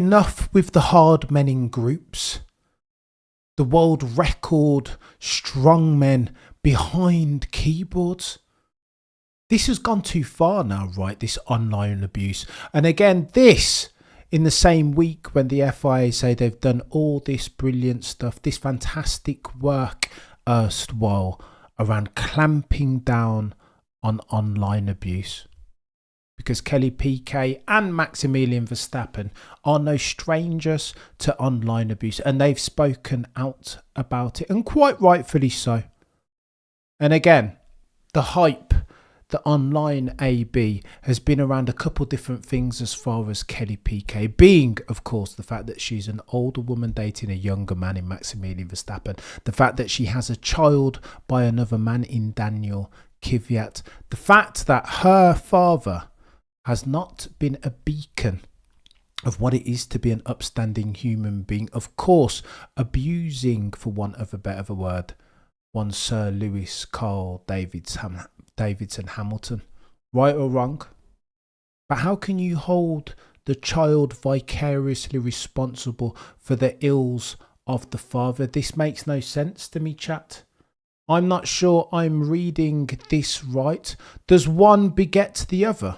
Enough with the hard men in groups. The world record strong men behind keyboards. This has gone too far now, right? This online abuse. And again, this in the same week when the FIA say they've done all this brilliant stuff, this fantastic work erstwhile around clamping down on online abuse. Because Kelly Piquet and Maximilian Verstappen are no strangers to online abuse, and they've spoken out about it, and quite rightfully so. And again, the hype, the online AB has been around a couple different things as far as Kelly Piquet, being, of course, the fact that she's an older woman dating a younger man in Maximilian Verstappen, the fact that she has a child by another man in Daniel Kvyat, the fact that her father has not been a beacon of what it is to be an upstanding human being. Of course, abusing, for want of a better word, one Sir Lewis Carl Davidson Hamilton. Right or wrong? But how can you hold the child vicariously responsible for the ills of the father? This makes no sense to me, chat. I'm not sure I'm reading this right. Does one beget the other?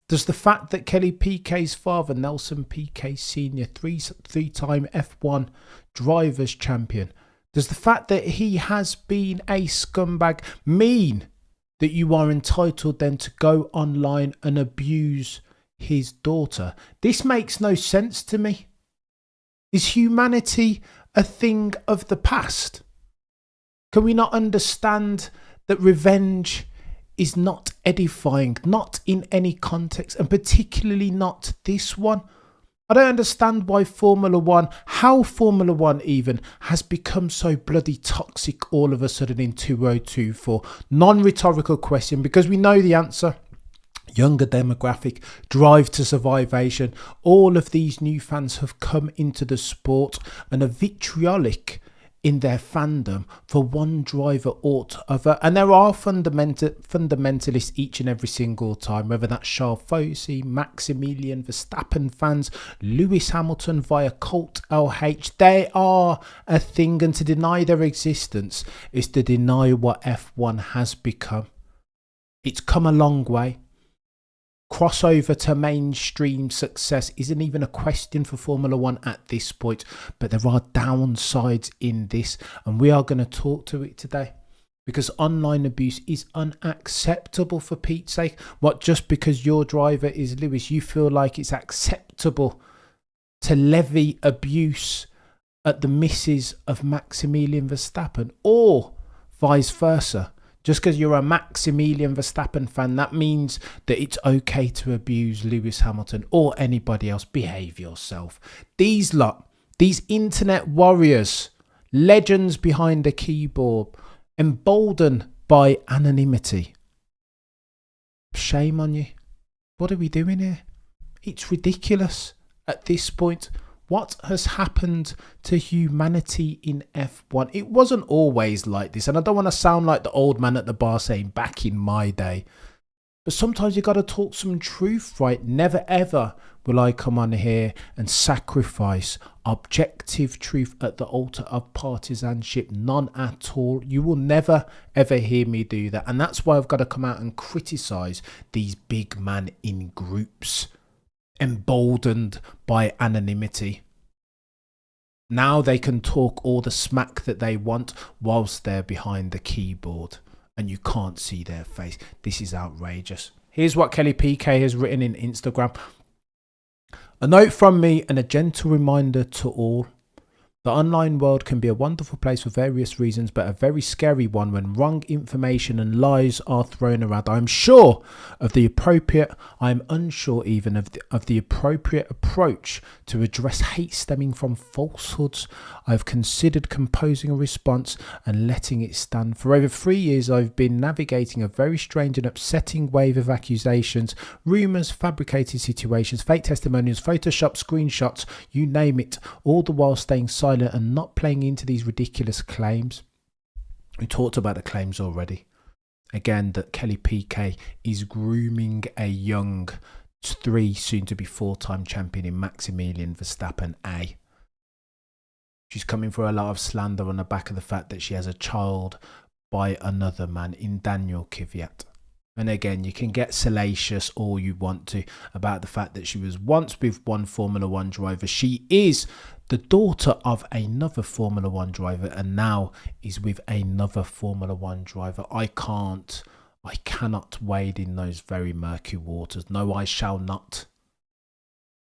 Does the fact that Kelly Piquet's father, Nelson Piquet Sr., three-time F1 drivers champion, does the fact that he has been a scumbag mean that you are entitled then to go online and abuse his daughter? This makes no sense to me. Is humanity a thing of the past? Can we not understand that revenge is not edifying, not in any context, and particularly not this one? I don't understand why how Formula One even has become so bloody toxic all of a sudden in 2024. Non-rhetorical question, because we know the answer. Younger demographic, drive to survivation. All of these new fans have come into the sport and are vitriolic in their fandom for one driver or other, and there are fundamentalists each and every single time, whether that's Charles Fossey, Maximilian Verstappen fans, Lewis Hamilton via Cult LH. They are a thing, and to deny their existence is to deny what F1 has become. It's come a long way. Crossover to mainstream success isn't even a question for Formula One at this point, but there are downsides in this, and we are going to talk to it today, because online abuse is unacceptable, for Pete's sake. What, just because your driver is Lewis, you feel like it's acceptable to levy abuse at the missus of Maximilian Verstappen, or vice versa? Just because you're a Maximilian Verstappen fan, that means that it's okay to abuse Lewis Hamilton or anybody else. Behave yourself. These internet warriors, legends behind a keyboard, emboldened by anonymity. Shame on you. What are we doing here? It's ridiculous at this point. What has happened to humanity in F1? It wasn't always like this, and I don't want to sound like the old man at the bar saying back in my day, but sometimes you got to talk some truth, right? Never ever will I come on here and sacrifice objective truth at the altar of partisanship. None at all. You will never ever hear me do that, and that's why I've got to come out and criticise these big man in groups, emboldened by anonymity. Now they can talk all the smack that they want whilst they're behind the keyboard and you can't see their face. This is outrageous. Here's what Kelly Piquet has written in Instagram. A note from me and a gentle reminder to all. The online world can be a wonderful place for various reasons, but a very scary one when wrong information and lies are thrown around. I am unsure even of the appropriate approach to address hate stemming from falsehoods. I've considered composing a response and letting it stand. For over 3 years, I've been navigating a very strange and upsetting wave of accusations, rumours, fabricated situations, fake testimonials, Photoshop, screenshots, you name it, all the while staying silent and not playing into these ridiculous claims. We talked about the claims already. Again, that Kelly Piquet is grooming a young 3, soon to be 4-time champion in Maximilian Verstappen A. She's coming for a lot of slander on the back of the fact that she has a child by another man in Daniel Kvyat. And again, you can get salacious all you want to about the fact that she was once with one Formula 1 driver. She is the daughter of another Formula 1 driver and now is with another Formula 1 driver. I cannot wade in those very murky waters. No, I shall not.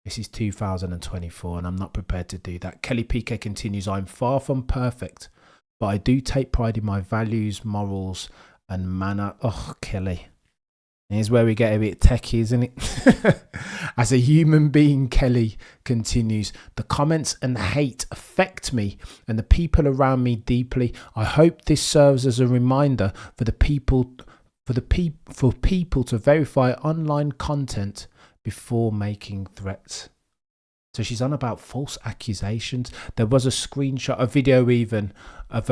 This is 2024 and I'm not prepared to do that. Kelly Piquet continues, I'm far from perfect, but I do take pride in my values, morals and manner. Oh, Kelly. Here's where we get a bit techie, isn't it? As a human being, Kelly continues, the comments and hate affect me and the people around me deeply. I hope this serves as a reminder for people to verify online content before making threats. So she's on about false accusations. There was a screenshot, a video even, of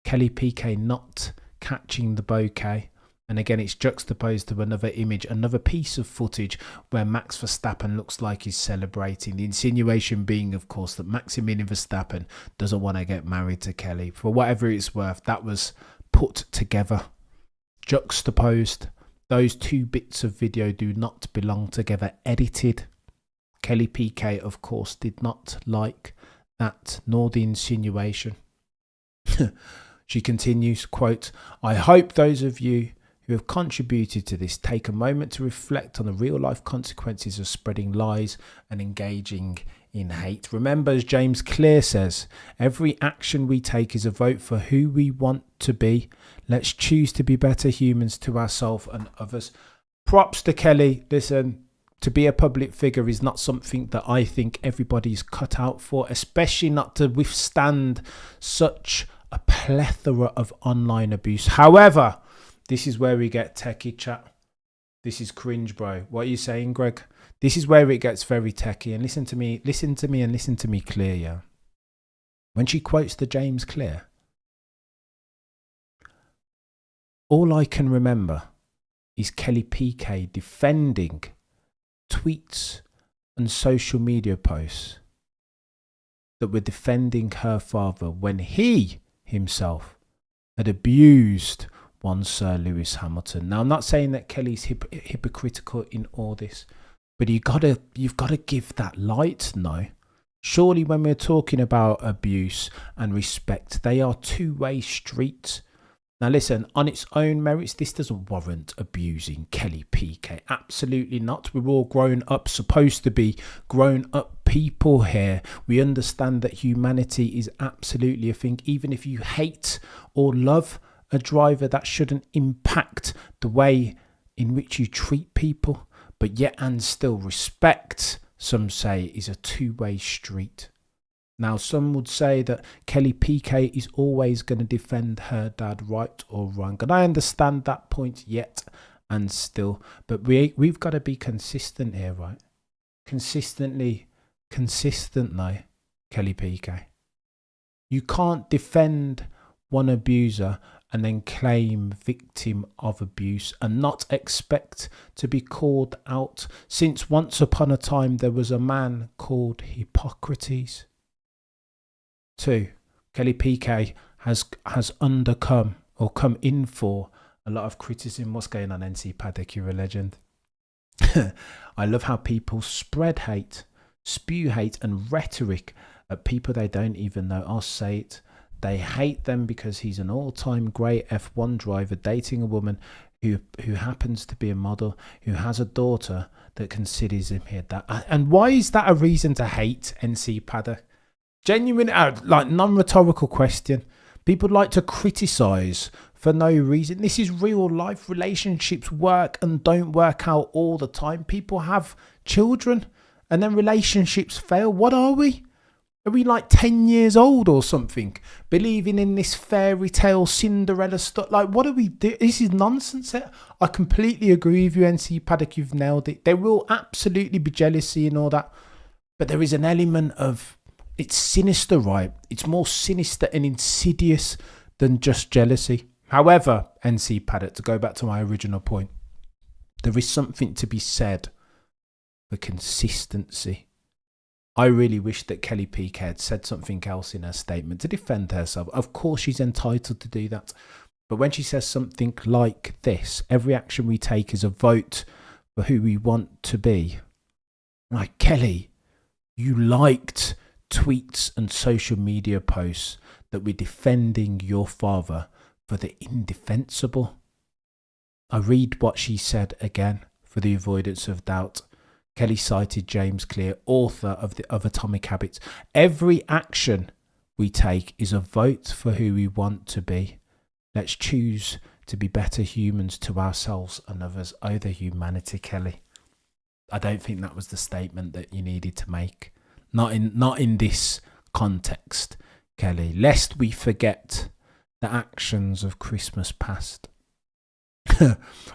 Kelly Piquet not catching the bouquet. And again, it's juxtaposed to another image, another piece of footage where Max Verstappen looks like he's celebrating. The insinuation being, of course, that Maximilian Verstappen doesn't want to get married to Kelly. For whatever it's worth, that was put together, juxtaposed. Those two bits of video do not belong together, edited. Kelly Piquet, of course, did not like that, nor the insinuation. She continues, quote, I hope those of you who have contributed to this take a moment to reflect on the real life consequences of spreading lies and engaging in hate. Remember, as James Clear says, every action we take is a vote for who we want to be. Let's choose to be better humans to ourselves and others. Props to Kelly. Listen, to be a public figure is not something that I think everybody's cut out for, especially not to withstand such a plethora of online abuse. However, this is where we get techie chat. This is cringe, bro. What are you saying, Greg? This is where it gets very techie. And listen to me and listen to me clear, yeah? When she quotes the James Clear, all I can remember is Kelly Piquet defending tweets and social media posts that were defending her father when he himself had abused one Sir Lewis Hamilton. Now, I'm not saying that Kelly's hypocritical in all this, but you've got to give that light, no? Surely when we're talking about abuse and respect, they are two-way streets. Now listen, on its own merits, this doesn't warrant abusing Kelly Piquet. Absolutely not. We're all grown up, supposed to be grown up people here. We understand that humanity is absolutely a thing. Even if you hate or love a driver, that shouldn't impact the way in which you treat people. But yet and still, respect, some say, is a two-way street. Now, some would say that Kelly Piquet is always going to defend her dad, right or wrong. And I understand that point yet and still. But we've got to be consistent here, right? Consistently, Kelly Piquet. You can't defend one abuser and then claim victim of abuse and not expect to be called out, since once upon a time there was a man called Hypocrisy. 2. Kelly Piquet has undercome or come in for a lot of criticism. What's going on, NC Paddock? You're a legend. I love how people spread hate, spew hate and rhetoric at people they don't even know. I'll say it. They hate them because he's an all-time great F1 driver dating a woman who happens to be a model, who has a daughter that considers him here. And why is that a reason to hate NC Paddock? Genuine, like non-rhetorical question. People like to criticize for no reason. This is real life. Relationships work and don't work out all the time. People have children and then relationships fail. What are we? Are we like 10 years old or something? Believing in this fairy tale Cinderella stuff? Like, what do we do? This is nonsense. I completely agree with you, NC Paddock. You've nailed it. There will absolutely be jealousy and all that. But there is an element of, it's sinister, right? It's more sinister and insidious than just jealousy. However, NC Paddock, to go back to my original point, There is something to be said for consistency. I really wish that Kelly Piquet had said something else in her statement to defend herself. Of course, she's entitled to do that. But when she says something like this, every action we take is a vote for who we want to be. Like, Kelly, you liked tweets and social media posts that were defending your father for the indefensible. I read what she said again for the avoidance of doubt. Kelly cited James Clear, author of Atomic Habits. Every action we take is a vote for who we want to be. Let's choose to be better humans to ourselves and others. Oh, the humanity, Kelly. I don't think that was the statement that you needed to make. Not in this context, Kelly. Lest we forget the actions of Christmas past.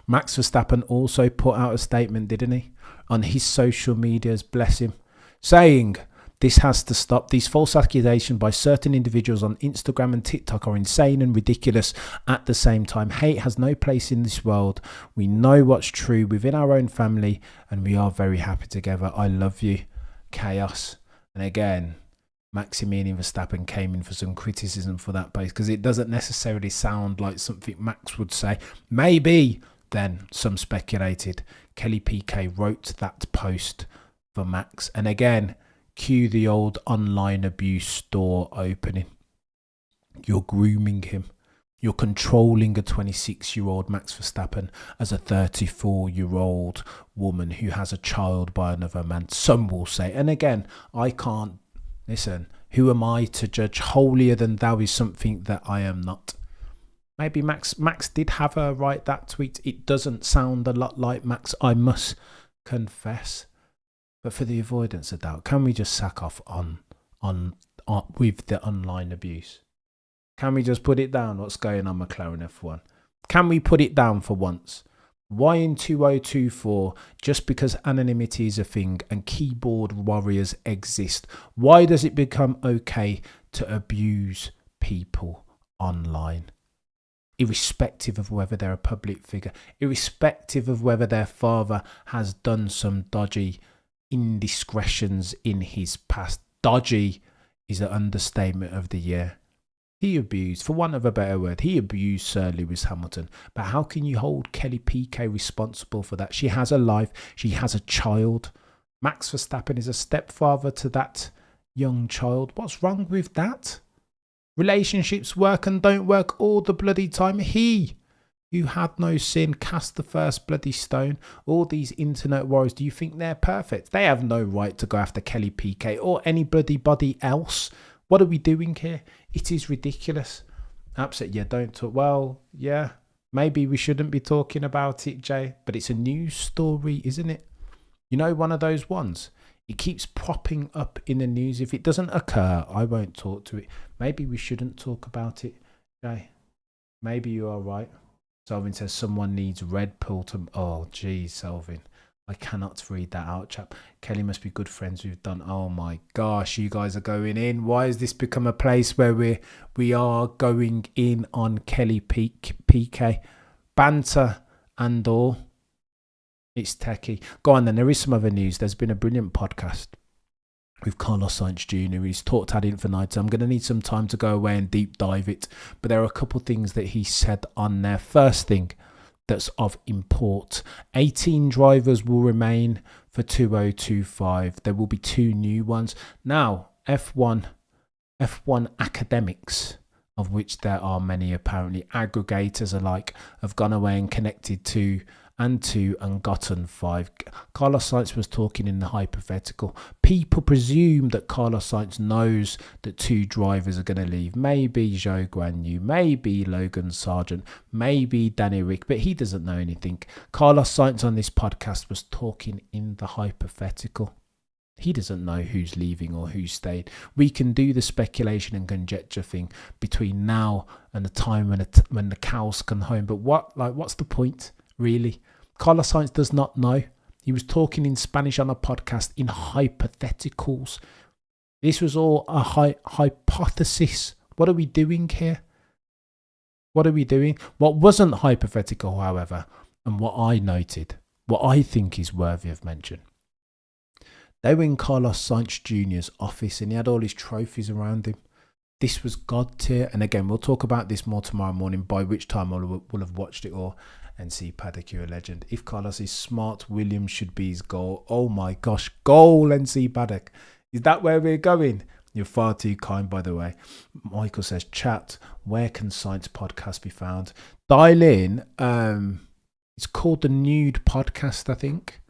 Max Verstappen also put out a statement, didn't he? On his social medias, bless him, saying, "This has to stop. These false accusations by certain individuals on Instagram and TikTok are insane and ridiculous at the same time. Hate has no place in this world. We know what's true within our own family and we are very happy together. I love you. Chaos." And again, Maximilian Verstappen came in for some criticism for that post because it doesn't necessarily sound like something Max would say. Maybe, then, some speculated, Kelly Piquet wrote that post for Max. And again, cue the old online abuse door opening. You're grooming him. You're controlling a 26-year-old Max Verstappen as a 34-year-old woman who has a child by another man. Some will say, and again, I can't, listen, who am I to judge? Holier than thou is something that I am not. Maybe Max did have her write that tweet. It doesn't sound a lot like Max, I must confess. But for the avoidance of doubt, can we just sack off on with the online abuse? Can we just put it down? What's going on, McLaren F1? Can we put it down for once? Why in 2024, just because anonymity is a thing and keyboard warriors exist, why does it become okay to abuse people online? Irrespective of whether they're a public figure, irrespective of whether their father has done some dodgy indiscretions in his past. Dodgy is the understatement of the year. He abused, for want of a better word, he abused Sir Lewis Hamilton. But how can you hold Kelly Piquet responsible for that? She has a life. She has a child. Max Verstappen is a stepfather to that young child. What's wrong with that? Relationships work and don't work all the bloody time. He, who had no sin, cast the first bloody stone. All these internet warriors, do you think they're perfect? They have no right to go after Kelly Piquet or anybody else. What are we doing here? It is ridiculous. Absolutely. Yeah, don't talk. Well, yeah, maybe we shouldn't be talking about it, Jay, but it's a news story, isn't it? You know, one of those ones. It keeps popping up in the news. If it doesn't occur, I won't talk to it. Maybe we shouldn't talk about it, Jay. Maybe you are right. Selvin says someone needs Red Pill to... Oh, geez, Selvin. I cannot read that out, chap. Kelly must be good friends with Don. Oh my gosh, you guys are going in. Why has this become a place where we are going in on Kelly Piquet? Banter and all. It's techie. Go on then, there is some other news. There's been a brilliant podcast with Carlos Sainz Jr. He's talked ad infinitum. I'm going to need some time to go away and deep dive it. But there are a couple of things that he said on there. First thing that's of import. 18 drivers will remain for 2025. There will be 2 new ones. Now, F1 academics, of which there are many apparently, aggregators alike, have gone away and connected to and gotten 5. Carlos Sainz was talking in the hypothetical. People presume that Carlos Sainz knows that 2 drivers are going to leave. Maybe Zhou Guanyu, maybe Logan Sargent, maybe Danny Rick, but he doesn't know anything. Carlos Sainz on this podcast was talking in the hypothetical. He doesn't know who's leaving or who's staying. We can do the speculation and conjecture thing between now and the time when the cows come home. But what's the point, really? Carlos Sainz does not know. He was talking in Spanish on a podcast in hypotheticals. This was all a hypothesis. What are we doing here? What are we doing? What wasn't hypothetical, however, and what I noted what I think is worthy of mention. They were in Carlos Sainz Jr.'s office and he had all his trophies around him. This was God tier. And again, we'll talk about this more tomorrow morning, by which time we'll have watched it all and see Paddock, you're a legend. If Carlos is smart, Williams should be his goal. Oh my gosh, goal NC Paddock. Is that where we're going? You're far too kind, by the way. Michael says, chat, where can Science Podcast be found? Dial in. It's called the Nude Podcast, I think.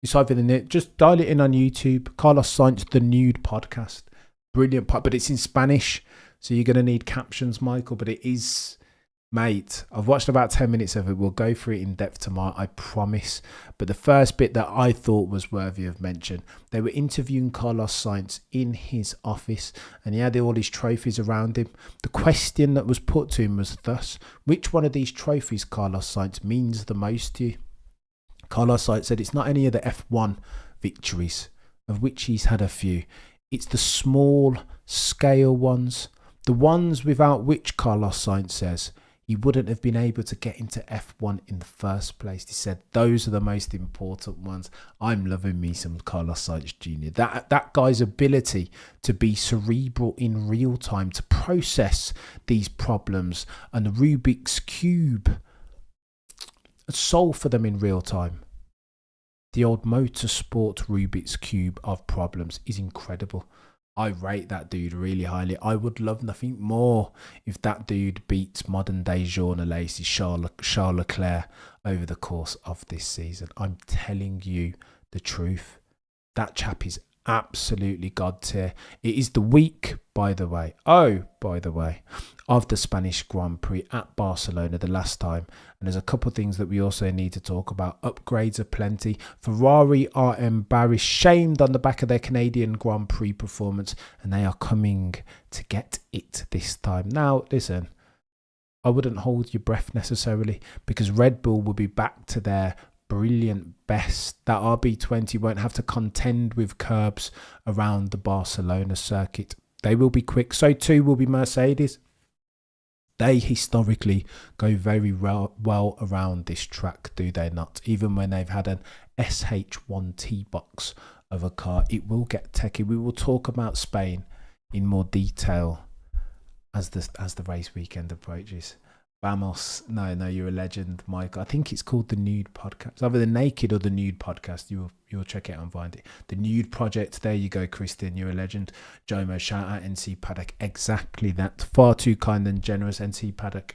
It's either just dial it in on YouTube. Carlos Sainz, the Nude Podcast. Brilliant, but it's in Spanish, so you're going to need captions, Michael. But it is, mate, I've watched about 10 minutes of it. We'll go through it in depth tomorrow, I promise. But the first bit that I thought was worthy of mention, they were interviewing Carlos Sainz in his office, and he had all his trophies around him. The question that was put to him was thus: which one of these trophies, Carlos Sainz, means the most to you? Carlos Sainz said it's not any of the F1 victories, of which he's had a few. It's the small scale ones, the ones without which, Carlos Sainz says, he wouldn't have been able to get into F1 in the first place. He said those are the most important ones. I'm loving me some Carlos Sainz Jr. That guy's ability to be cerebral in real time, to process these problems and the Rubik's Cube, solve for them in real time. The old motorsport Rubik's Cube of problems is incredible. I rate that dude really highly. I would love nothing more if that dude beats modern day Jean Alesi, Charles Leclerc over the course of this season. I'm telling you the truth. That chap is absolutely God tier. It is the week, by the way, of the Spanish Grand Prix at Barcelona the last time. And there's a couple of things that we also need to talk about. Upgrades are plenty. Ferrari are embarrassed, shamed on the back of their Canadian Grand Prix performance, and they are coming to get it this time. Now, listen, I wouldn't hold your breath necessarily, because Red Bull will be back to their brilliant best. That RB20 won't have to contend with curbs around the Barcelona circuit. They will be quick. So too will be Mercedes. They historically go very well around this track, do they not? Even when they've had an SH1T box of a car, it will get techie. We will talk about Spain in more detail as the race weekend approaches. Vamos. No, you're a legend, Mike. I think it's called the Nude Podcast. Either the Naked or the Nude Podcast. You'll check it out and find it. The Nude Project. There you go, Christian. You're a legend. Jomo, shout out NC Paddock. Exactly that. Far too kind and generous, NC Paddock.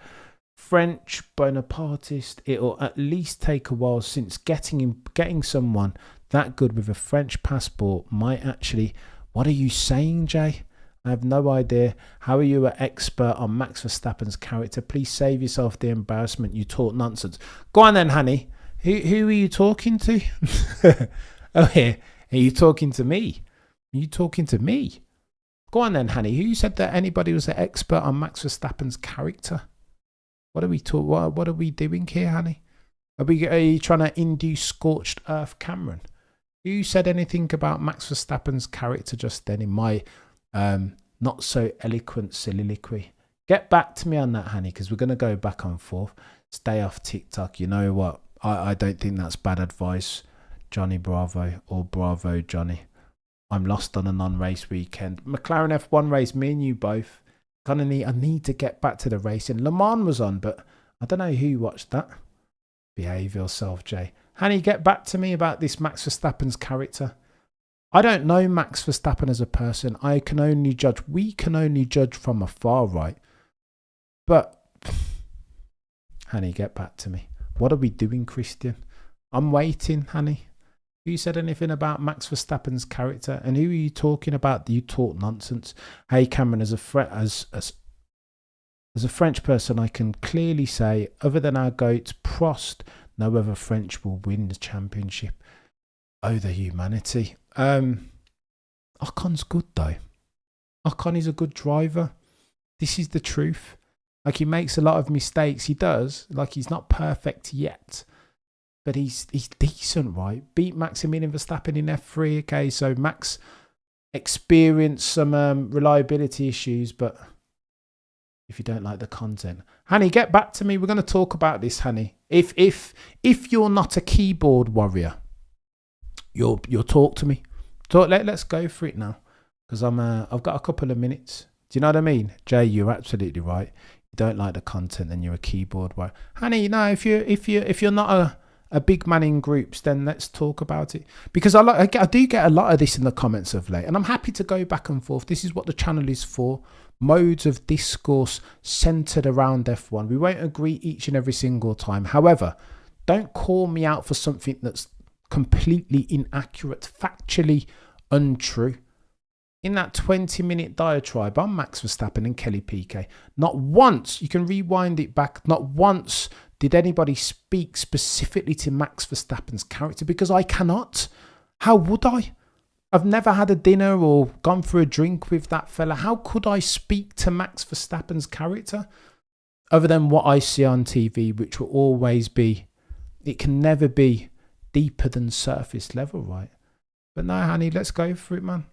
French Bonapartist. It'll at least take a while, since getting someone that good with a French passport might actually... What are you saying, Jay? I have no idea. How are you an expert on Max Verstappen's character? Please save yourself the embarrassment. You talk nonsense. Go on then, honey. Who are you talking to? Oh, here. Are you talking to me? Are you talking to me? Go on then, honey. Who said that anybody was an expert on Max Verstappen's character? What are we What are we doing here, honey? Are you trying to induce scorched earth Cameron? Who said anything about Max Verstappen's character just then in my not so eloquent soliloquy? Get back to me on that, honey, because we're going to go back and forth. Stay off TikTok. You know what? I don't think that's bad advice, Johnny Bravo, or Bravo Johnny. I'm lost on a non-race weekend. McLaren F1 race, me and you both. I need to get back to the racing. Le Mans was on, but I don't know who watched that. Behave yourself, Jay. Honey, get back to me about this Max Verstappen's character. I don't know Max Verstappen as a person. We can only judge from afar, right? But, honey, get back to me. What are we doing, Christian? I'm waiting, honey. Who said anything about Max Verstappen's character? And who are you talking about? You talk nonsense. Hey, Cameron, as a French person, I can clearly say, other than our goats, Prost, no other French will win the championship. Oh, the humanity. Ocon's good, though. Ocon is a good driver. This is the truth. Like, he makes a lot of mistakes. He does. Like, he's not perfect yet. But he's decent, right? Beat Maximilian Verstappen in F3. Okay, so Max experienced some reliability issues, but if you don't like the content. Honey, get back to me. We're going to talk about this, honey. If you're not a keyboard warrior, you'll talk to me. Let's go for it now, because I've got a couple of minutes. Do you know what I mean? Jay, you're absolutely right. You don't like the content, then you're a keyboard warrior. Honey, no, if you're not a big man in groups, then let's talk about it. Because I do get a lot of this in the comments of late, and I'm happy to go back and forth. This is what the channel is for. Modes of discourse centered around F1. We won't agree each and every single time. However, don't call me out for something that's completely inaccurate, factually untrue. In that 20-minute diatribe on Max Verstappen and Kelly Piquet, not once, you can rewind it back, not once did anybody speak specifically to Max Verstappen's character, because I cannot. How would I? I've never had a dinner or gone for a drink with that fella. How could I speak to Max Verstappen's character other than what I see on TV, which will always be, it can never be deeper than surface level, right? But no, honey, let's go for it, man.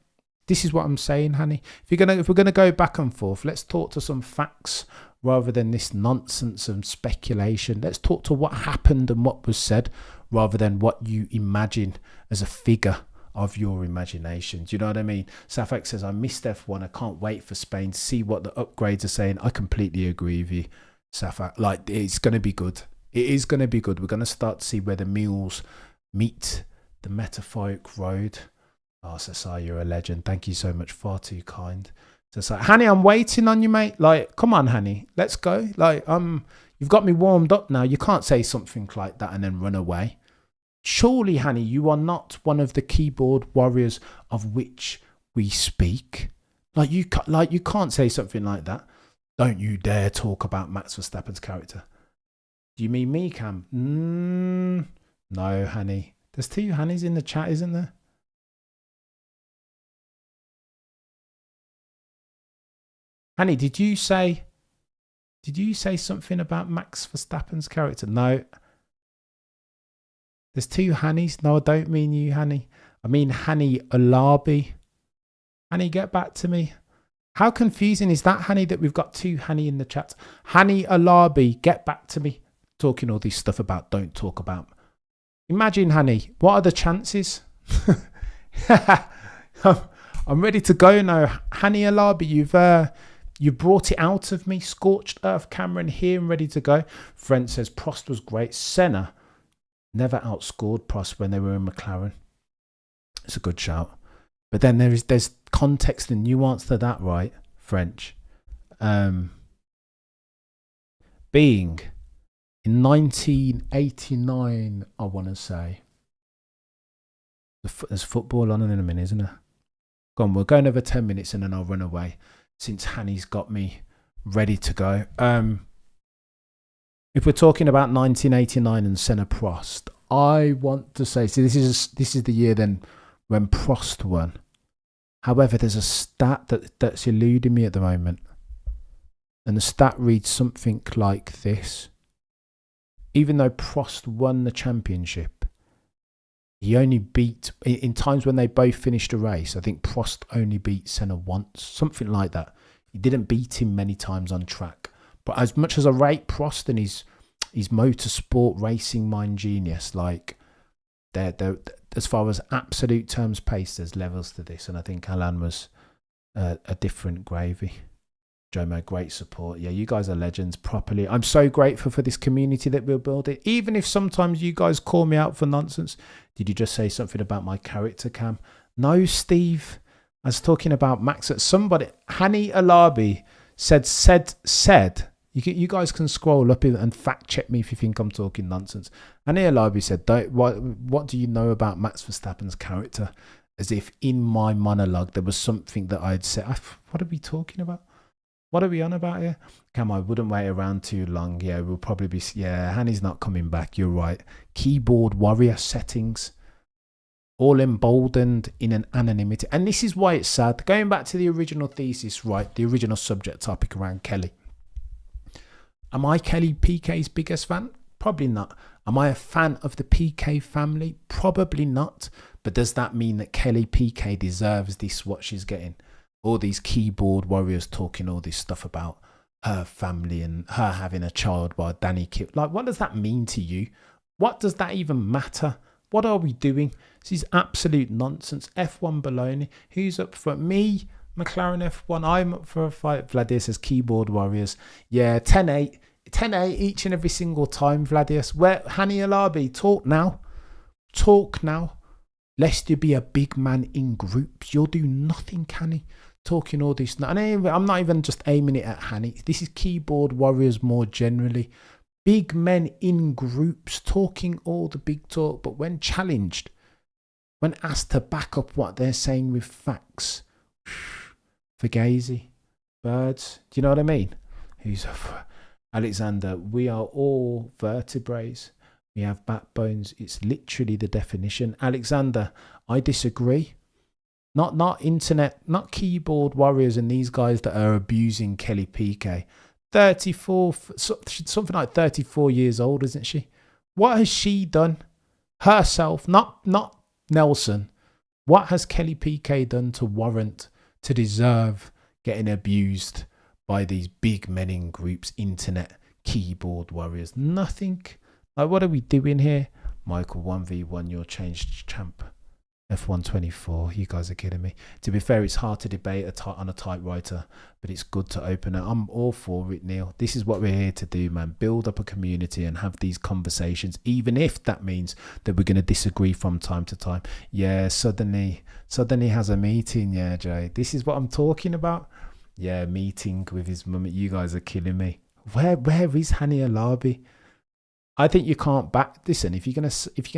This is what I'm saying, honey. If we're gonna go back and forth, let's talk to some facts rather than this nonsense and speculation. Let's talk to what happened and what was said rather than what you imagine as a figure of your imagination. Do you know what I mean? Safak says, I missed F1. I can't wait for Spain to see what the upgrades are saying. I completely agree with you, Safak. Like, it's going to be good. It is going to be good. We're going to start to see where the mules meet the metaphoric road. Oh, Sasai, you're a legend. Thank you so much. Far too kind. Sasai, honey, I'm waiting on you, mate. Like, come on, honey. Let's go. Like, you've got me warmed up now. You can't say something like that and then run away. Surely, honey, you are not one of the keyboard warriors of which we speak. Like you can't say something like that. Don't you dare talk about Max Verstappen's character. Do you mean me, Cam? No, honey. There's 2 honeys in the chat, isn't there? Honey, did you say something about Max Verstappen's character? No. There's 2 Hannies. No, I don't mean you, Hanny. I mean Hanny Alabi. Hanny, get back to me. How confusing is that, Hanny, that we've got 2 Hanny in the chat? Hanny Alabi, get back to me. Talking all this stuff about don't talk about. Imagine, Hanny, what are the chances? I'm ready to go now. Hanny Alabi, you've brought it out of me. Scorched Earth Cameron here and ready to go. Brent says Prost was great. Senna never outscored Prost when they were in McLaren. It's a good shout. But then there's context and nuance to that, right? French. Being in 1989, I want to say. There's football on in a minute, isn't there? Go on, we're going over 10 minutes and then I'll run away since Hanny's got me ready to go. If we're talking about 1989 and Senna Prost, I want to say, this is the year then when Prost won. However, there's a stat that's eluding me at the moment. And the stat reads something like this. Even though Prost won the championship, he only beat, in times when they both finished a race, I think Prost only beat Senna once, something like that. He didn't beat him many times on track. But as much as I rate Prost and his motorsport racing mind genius, like they're as far as absolute terms pace, there's levels to this. And I think Alan was a different gravy. Jomo, great support. Yeah, you guys are legends properly. I'm so grateful for this community that we're building. Even if sometimes you guys call me out for nonsense. Did you just say something about my character, Cam? No, Steve. I was talking about Max. Somebody, Hani Alabi said. You guys can scroll up and fact check me if you think I'm talking nonsense. Hani Alabi said, what do you know about Max Verstappen's character? As if in my monologue there was something that I'd said. What are we talking about? What are we on about here? Cam, I wouldn't wait around too long. Yeah, we'll probably be... Yeah, Hanny's not coming back. You're right. Keyboard warrior settings. All emboldened in an anonymity. And this is why it's sad. Going back to the original thesis, right? The original subject topic around Kelly. Am I Kelly Piquet's biggest fan? Probably not. Am I a fan of the Piquet family? Probably not. But does that mean that Kelly Piquet deserves this, what she's getting? All these keyboard warriors talking all this stuff about her family and her having a child by Danny Kip. Like, what does that mean to you? What does that even matter? What are we doing? This is absolute nonsense. F1 baloney. Who's up for me? McLaren F1. I'm up for a fight. Vladius says keyboard warriors. Yeah, 10-8. 10-8 each and every single time, Vladius. Where Hani Alabi, talk now. Talk now. Lest you be a big man in groups. You'll do nothing, Hani. Talking all this. I'm not even just aiming it at Hani. This is keyboard warriors more generally. Big men in groups talking all the big talk, but when challenged, when asked to back up what they're saying with facts, Fugazi, birds, do you know what I mean? Who's Alexander? We are all vertebrates. We have backbones. It's literally the definition. Alexander, I disagree. Not internet, not keyboard warriors and these guys that are abusing Kelly Piquet. 34, something like 34 years old, isn't she? What has she done herself? Not Nelson. What has Kelly Piquet done to warrant, to deserve getting abused by these big men in groups, internet keyboard warriors? Nothing. Like, what are we doing here? Michael, 1v1, you're changed champ. F124, you guys are kidding me. To be fair, it's hard to debate on a typewriter, but it's good to open it. I'm all for it, Neil. This is what we're here to do, man. Build up a community and have these conversations, even if that means that we're going to disagree from time to time. Yeah, suddenly has a meeting. Yeah, Jay. This is what I'm talking about. Yeah, meeting with his mum. You guys are killing me. Where is Hani Alabi? I think you can't back. Listen, if you're gonna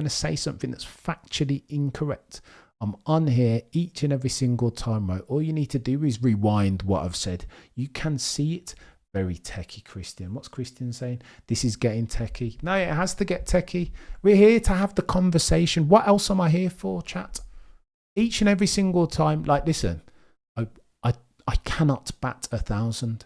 say something that's factually incorrect, I'm on here each and every single time, right? All you need to do is rewind what I've said. You can see it. Very techie, Christian. What's Christian saying? This is getting techie. No, it has to get techie. We're here to have the conversation. What else am I here for, chat? Each and every single time. Like, listen, I cannot bat 1,000.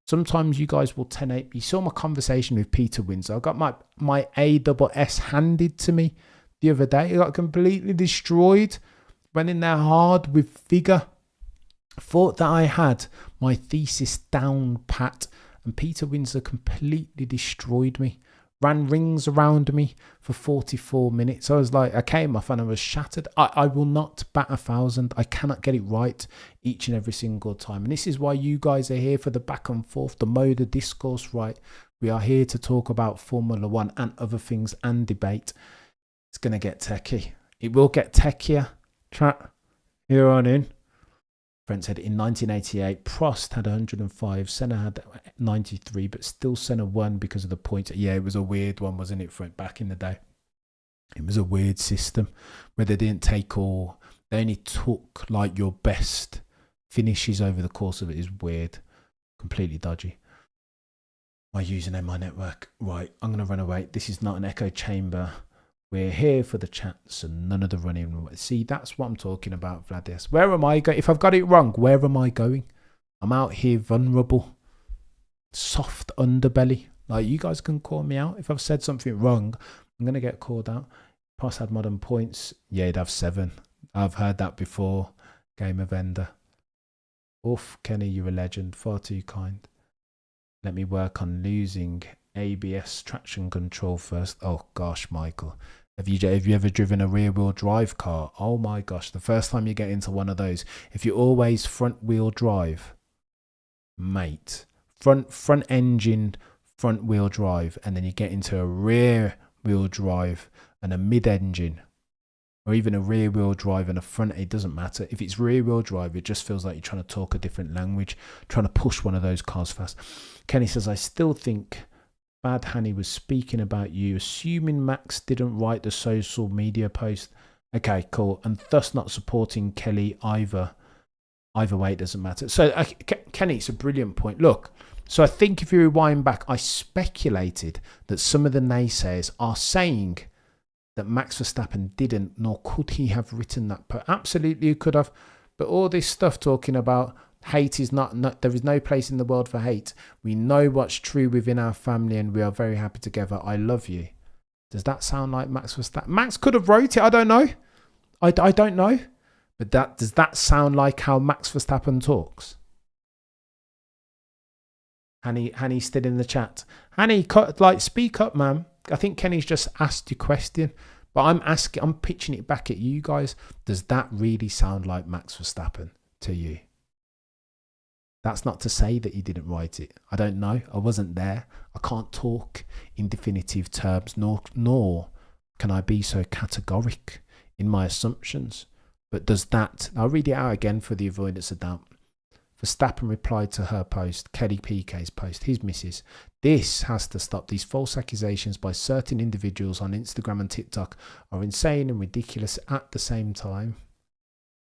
Sometimes you guys will 10-8. You saw my conversation with Peter Windsor. I got my ASS handed to me the other day. I got completely destroyed. Went in there hard with figure. Thought that I had my thesis down pat. And Peter Windsor completely destroyed me. Ran rings around me for 44 minutes. I was like, I came off and I was shattered. I will not bat 1,000. I cannot get it right each and every single time. And this is why you guys are here, for the back and forth, the mode of discourse, right? We are here to talk about Formula One and other things and debate. It's going to get techie. It will get techier. Chat, here on in. Brent said in 1988, Prost had 105, Senna had 93, but still Senna won because of the points. Yeah, it was a weird one, wasn't it, for back in the day? It was a weird system where they didn't take all, they only took like your best finishes over the course of it. Is weird, completely dodgy. My username, my network. Right, I'm going to run away. This is not an echo chamber. We're here for the chats and none of the running. See, that's what I'm talking about, Vladius. Where am I going? If I've got it wrong, where am I going? I'm out here vulnerable. Soft underbelly. Like, you guys can call me out. If I've said something wrong, I'm going to get called out. Pross had modern points. Yeah, he'd have 7. I've heard that before. Game of Ender. Oof, Kenny, you're a legend. Far too kind. Let me work on losing ABS traction control first. Oh, gosh, Michael. Have you ever driven a rear-wheel drive car? Oh my gosh, the first time you get into one of those, if you're always front-wheel drive, mate, front engine, front-wheel drive, and then you get into a rear-wheel drive and a mid-engine, or even a rear-wheel drive and a front, it doesn't matter. If it's rear-wheel drive, it just feels like you're trying to talk a different language, trying to push one of those cars fast. Kenny says, I still think Bad Hanny was speaking about you, assuming Max didn't write the social media post. Okay, cool. And thus not supporting Kelly either. Either way, it doesn't matter. So, Kenny, it's a brilliant point. Look, so I think if you rewind back, I speculated that some of the naysayers are saying that Max Verstappen didn't, nor could he have written that. Absolutely, he could have. But all this stuff talking about hate is not, there is no place in the world for hate. We know what's true within our family and we are very happy together. I love you. Does that sound like Max Verstappen? Max could have wrote it. I don't know. I don't know. But does that sound like how Max Verstappen talks? Hanny's still in the chat. Hanny, speak up, man. I think Kenny's just asked you a question, but I'm pitching it back at you guys. Does that really sound like Max Verstappen to you? That's not to say that you didn't write it. I don't know. I wasn't there. I can't talk in definitive terms, nor can I be so categoric in my assumptions. But does that... I'll read it out again for the avoidance of doubt. Verstappen replied to her post, Kelly Piquet's post, his missus. This has to stop. These false accusations by certain individuals on Instagram and TikTok are insane and ridiculous at the same time.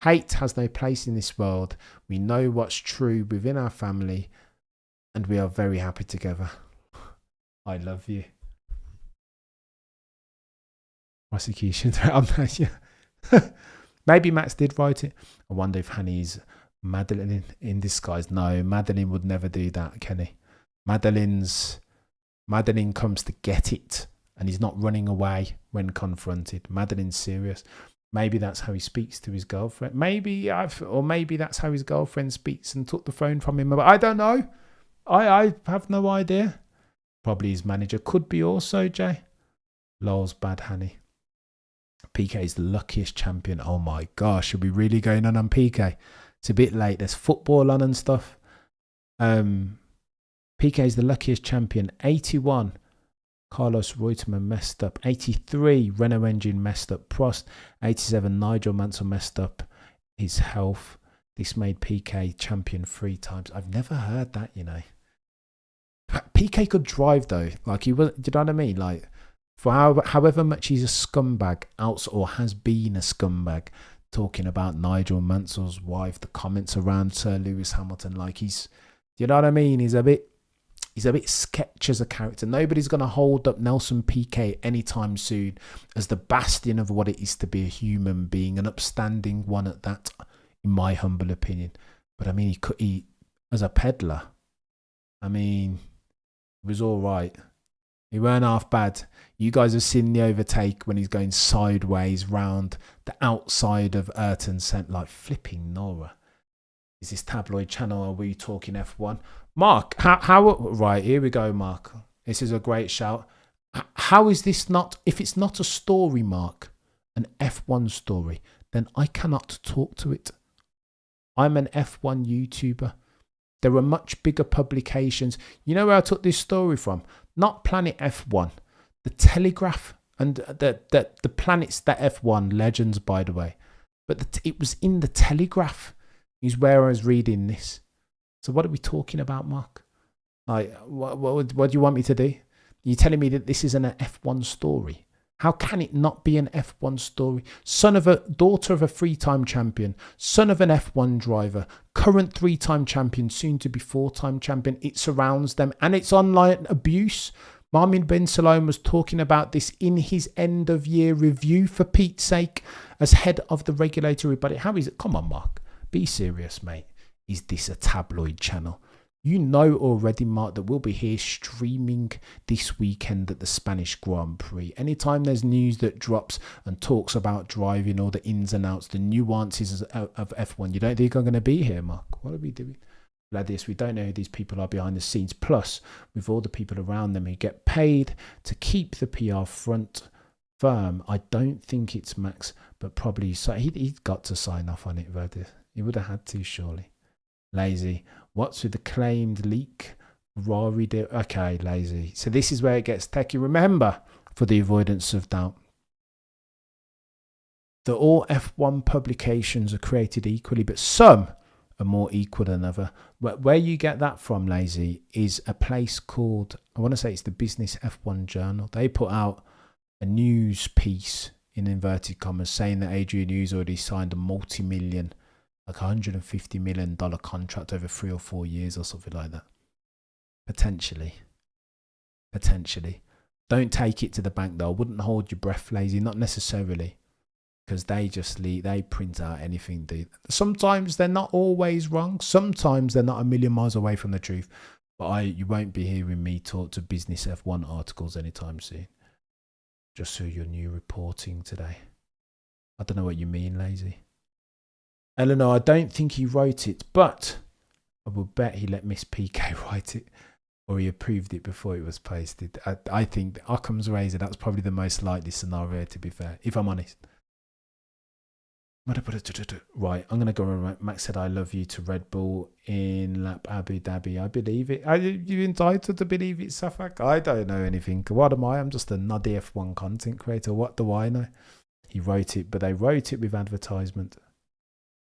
Hate has no place in this world. We know what's true within our family and we are very happy together. I love you. Prosecution. Maybe Max did write it. I wonder if Hanny's Madeline in disguise. No, Madeline would never do that, Kenny. Madeline comes to get it and he's not running away when confronted. Madeline's serious. Maybe that's how he speaks to his girlfriend. Maybe that's how his girlfriend speaks and took the phone from him. I don't know. I have no idea. Probably his manager. Could be also, Jay. Lol's bad, Hanny. Piquet is the luckiest champion. Oh my gosh, are we really going on Piquet? It's a bit late. There's football on and stuff. Piquet is the luckiest champion. 81. Carlos Reutemann messed up. 83. Renault engine messed up. Prost. 87. Nigel Mansell messed up his health. This made Piquet champion 3 times. I've never heard that, you know. Piquet could drive though. Like he was. Do you know what I mean? Like for however much he's a scumbag, or has been a scumbag. Talking about Nigel Mansell's wife, the comments around Sir Lewis Hamilton, like he's, you know what I mean? He's a bit sketch as a character. Nobody's going to hold up Nelson Piquet anytime soon as the bastion of what it is to be a human being, an upstanding one at that, in my humble opinion. But I mean, he as a peddler, I mean, it was all right. He weren't half bad. You guys have seen the overtake when he's going sideways round the outside of Ayrton Senna, like flipping Nora. Is this tabloid channel? Are we talking F1? Mark, how? Right, here we go, Mark. This is a great shout. How is this not? If it's not a story, Mark, an F1 story, then I cannot talk to it. I'm an F1 YouTuber. There are much bigger publications. You know where I took this story from? Not Planet F1, the Telegraph, and the planets that F1 legends, by the way. But it was in the Telegraph is where I was reading this. So what are we talking about, Mark? Like, what do you want me to do? You're telling me that this isn't an F1 story? How can it not be an F1 story? Daughter of a 3-time champion, son of an F1 driver, current 3-time champion, soon to be 4-time champion. It surrounds them and it's online abuse. Mohammed bin Salman was talking about this in his end of year review, for Pete's sake, as head of the regulatory body. How is it? Come on, Mark. Be serious, mate. Is this a tabloid channel? You know already, Mark, that we'll be here streaming this weekend at the Spanish Grand Prix. Anytime there's news that drops and talks about driving, or the ins and outs, the nuances of F1, you don't think I'm going to be here, Mark? What are we doing? Gladius, we don't know who these people are behind the scenes. Plus, with all the people around them who get paid to keep the PR front firm, I don't think it's Max, but probably so. He'd got to sign off on it, Gladius. He would have had to, surely. Lazy. What's with the claimed leak? Rory deal. Okay, lazy. So this is where it gets techie. Remember, for the avoidance of doubt, that all F1 publications are created equally, but some are more equal than other. Where you get that from, lazy, is a place called, I want to say it's the Business F1 Journal. They put out a news piece, in inverted commas, saying that Adrian Newey's already signed a multi-million, like $150 million contract over 3 or 4 years or something like that. Potentially. Don't take it to the bank though. I wouldn't hold your breath, lazy. Not necessarily. Because they print out anything. Sometimes they're not always wrong. Sometimes they're not a million miles away from the truth. But you won't be hearing me talk to Business F1 articles anytime soon. Just so you're new reporting today. I don't know what you mean, lazy. Eleanor, I don't think he wrote it, but I will bet he let Miss PK write it. or he approved it before it was posted. I think Occam's razor, that's probably the most likely scenario, to be fair, if I'm honest. Right, I'm going to go on. Max said, I love you to Red Bull in lap Abu Dhabi. I believe it. Are you entitled to believe it, Safak? I don't know anything. What am I? I'm just a nuddy F1 content creator. What do I know? He wrote it, but they wrote it with advertisement.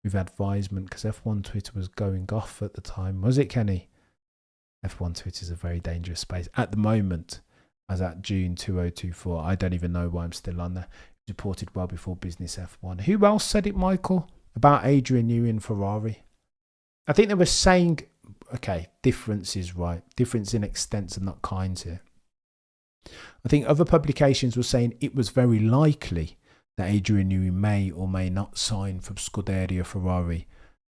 With advisement, because F1 Twitter was going off at the time. Was it, Kenny? F1 Twitter is a very dangerous space. At the moment, as at June 2024, I don't even know why I'm still on there. Reported well before Business F1. Who else said it, Michael? About Adrian Newey and Ferrari? I think they were saying, okay, differences, right? Difference in extents and not kinds here. I think other publications were saying it was very likely that Adrian Newey may or may not sign from Scuderia Ferrari.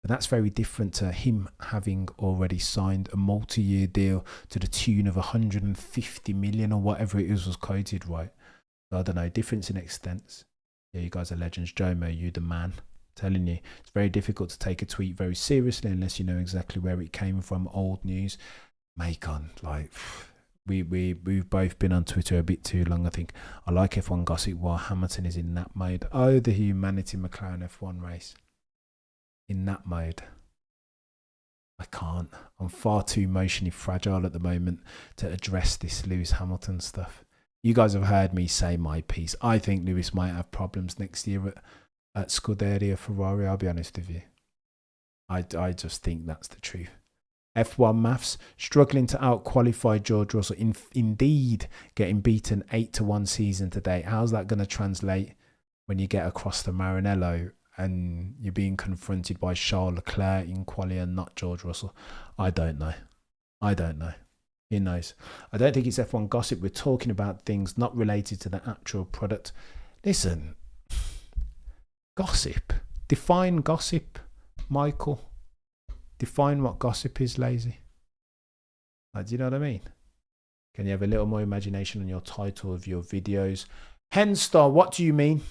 But that's very different to him having already signed a multi-year deal to the tune of 150 million or whatever it was quoted, right? I don't know, difference in extents. Yeah, you guys are legends. Jomo, you the man. I'm telling you, it's very difficult to take a tweet very seriously unless you know exactly where it came from. Old news. Macon, like, we've both been on Twitter a bit too long, I think. I like F1 gossip while Hamilton is in that mode. Oh, the humanity McLaren F1 race. In that mode. I can't. I'm far too emotionally fragile at the moment to address this Lewis Hamilton stuff. You guys have heard me say my piece. I think Lewis might have problems next year at Scuderia Ferrari. I'll be honest with you. I just think that's the truth. F1 maths, struggling to out-qualify George Russell. Indeed, getting beaten 8-1 season today. How's that going to translate when you get across the Maranello and you're being confronted by Charles Leclerc in quali and not George Russell? I don't know. Who knows? I don't think it's F1 gossip. We're talking about things not related to the actual product. Listen, gossip. Define gossip, Michael. Define what gossip is, lazy. Like, do you know what I mean? Can you have a little more imagination on your title of your videos? Henstar, what do you mean?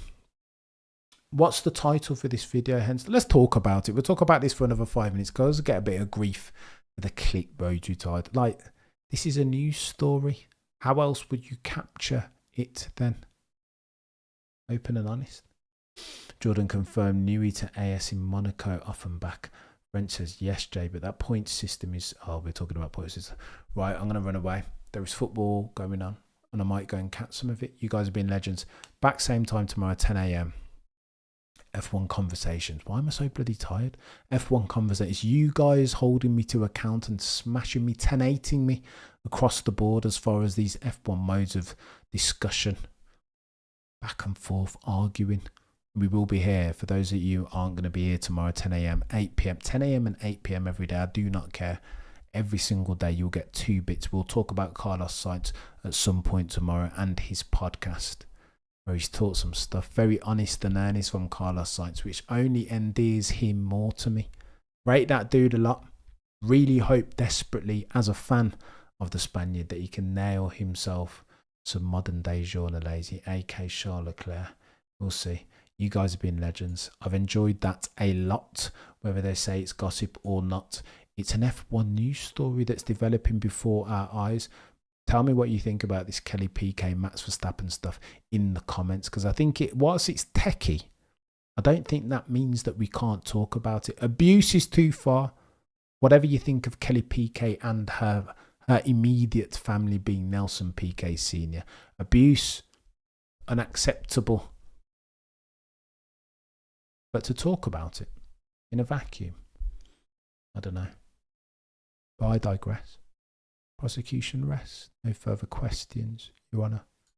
What's the title for this video, Henstar? Let's talk about it. We'll talk about this for another 5 minutes because I get a bit of grief with the clickbait title. Like, this is a news story. How else would you capture it then? Open and honest. Jordan confirmed Newey to AS in Monaco, off and back. Brent says, yes, Jay, but that point system is... Oh, we're talking about point system. Right, I'm going to run away. There is football going on, and I might go and catch some of it. You guys have been legends. Back same time tomorrow, 10 a.m. F1 conversations. Why am I so bloody tired? F1 conversations. You guys holding me to account and smashing me, 10-8ing me across the board as far as these F1 modes of discussion. Back and forth, arguing. We will be here. For those of you who aren't going to be here tomorrow, 10 a.m, 8 p.m. 10 a.m. and 8 p.m. every day. I do not care. Every single day you'll get 2 bits. We'll talk about Carlos Sainz at some point tomorrow and his podcast, where he's taught some stuff. Very honest and earnest from Carlos Sainz, which only endears him more to me. Rate that dude a lot. Really hope desperately, as a fan of the Spaniard, that he can nail himself some modern day journalism, aka Charles Leclerc. We'll see. You guys have been legends. I've enjoyed that a lot, whether they say it's gossip or not. It's an F1 news story that's developing before our eyes. Tell me what you think about this Kelly Piquet, Max Verstappen stuff in the comments, because I think whilst it's techie, I don't think that means that we can't talk about it. Abuse is too far. Whatever you think of Kelly Piquet and her immediate family being Nelson Piquet Sr., abuse, unacceptable. But to talk about it in a vacuum, I don't know. But I digress. Prosecution rests. No further questions, Your Honour.